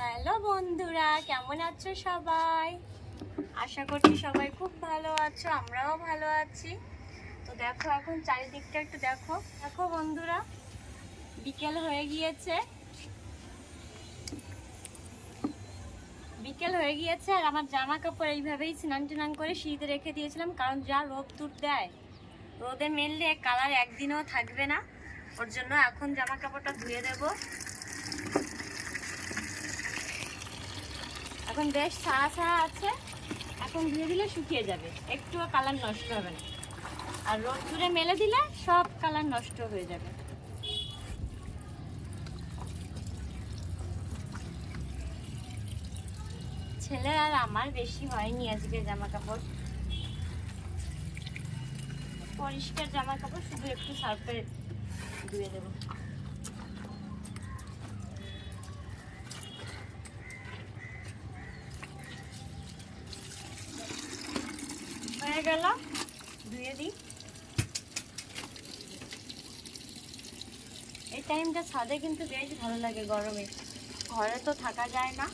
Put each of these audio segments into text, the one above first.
Hello বন্ধুরা, কেমন আছো সবাই? আশা করছি সবাই খুব ভালো আছো, আমরাও ভালো আছি। তো দেখো, এখন চারিদিকটা একটু দেখো। দেখো বন্ধুরা, বিকেল হয়ে গিয়েছে। আর আমার জামা কাপড় এইভাবেই স্নান টান করে সিঁড়িতে রেখে দিয়েছিলাম, কারণ যা রোদ দেয়, রোদে মেললে কালার একদিনও থাকবে না। ওর জন্য এখন জামা কাপড়টা ধুয়ে দেবো। এখন বেশ ছাড়া আছে, এখন ধুয়ে দিলে শুকিয়ে যাবে, একটুও কালার নষ্ট হবে না। আর রোদ দূরে মেলে দিলে সব কালার নষ্ট হয়ে যাবে। ছেলের আর আমার বেশি হয়নি আজকে জামা কাপড়, পরিষ্কার জামা কাপড়, শুধু একটু সার্ফে ধুয়ে দেবো। হয়ে গেল, ধুয়ে দিই। এই টাইমটা ছাদে কিন্তু বেশ ভালো লাগে গরমে, ঘরে তো থাকা যায় না,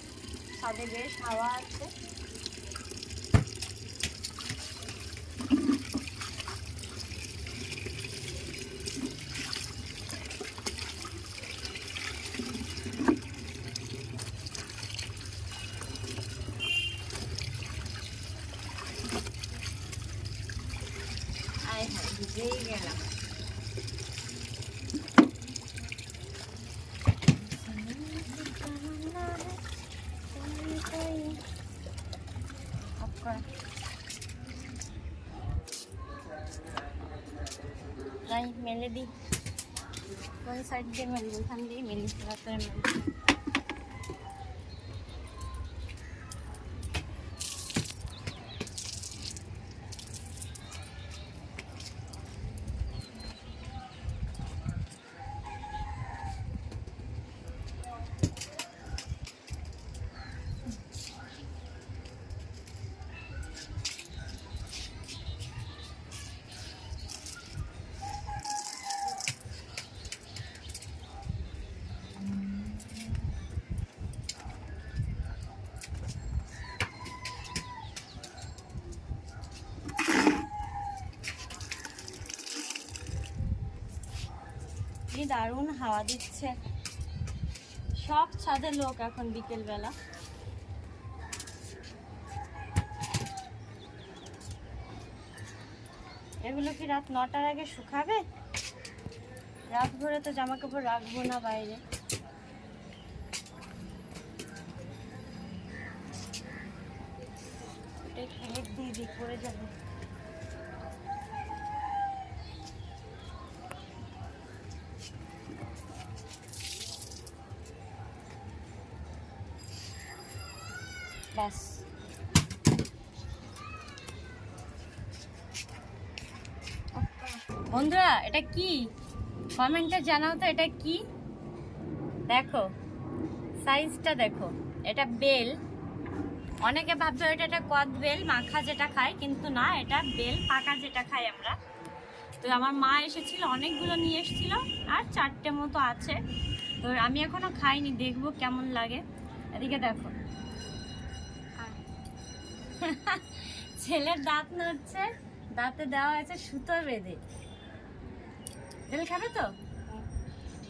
ছাদে বেশ হাওয়া আছে। আয় হ্যাঁ, ভিজেই গেলাম। মেলে দিই, কোন সাইড দিয়ে মেলি, ওখান দিয়ে মেলি, তারপরে মেলি। দারুণ হাওয়া দিচ্ছে, সব ছাদের লোক এখন বিকেল বেলা। এগুলো কি রাত 9টার আগে শুকাবে? রাত ভরে তো জামা কাপড় রাখবো না বাইরে। দিয়ে দিই, পরে যাবে। ব্যাস, বন্ধুরা এটা কি কমেন্টে জানাও তো, এটা কি? দেখো সাইজটা দেখো, এটা বেল। অনেকে ভাববে এটা কদ বেল মাখা যেটা খায়, কিন্তু না, এটা বেল পাকা যেটা খাই আমরা। তো আমার মা এসেছিল, অনেকগুলো নিয়ে এসেছিল, আর 4টে মতো আছে। তো আমি এখনো খাইনি, দেখবো কেমন লাগে। এদিকে দেখো, ছেলের দাঁত নড়ছে, দাঁতে দেওয়া হয়েছে সুতো বেঁধে। বেল খাবে তো?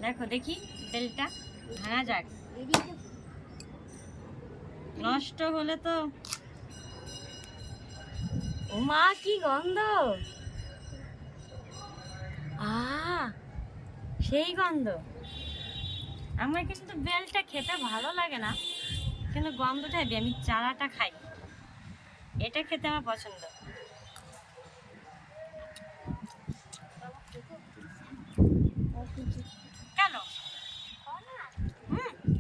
দেখো দেখি বেলটা ভাঙা যাক, নষ্ট হলে তো। ও মা, কি গন্ধ! সেই গন্ধ। আমার কিন্তু বেলটা খেতে ভালো লাগে না, কিন্তু গন্ধটা হেবি। আমি চারাটা খাই, এটা খেতে আমার পছন্দ। কেন?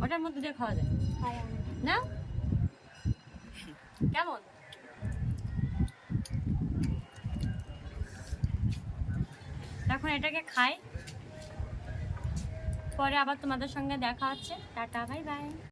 ওটার মধ্যে দিয়ে খাওয়া যায় না? কেমন? এখন এটাকে খাই, পরে আবার তোমাদের সঙ্গে দেখা হচ্ছে। Tata, bye bye.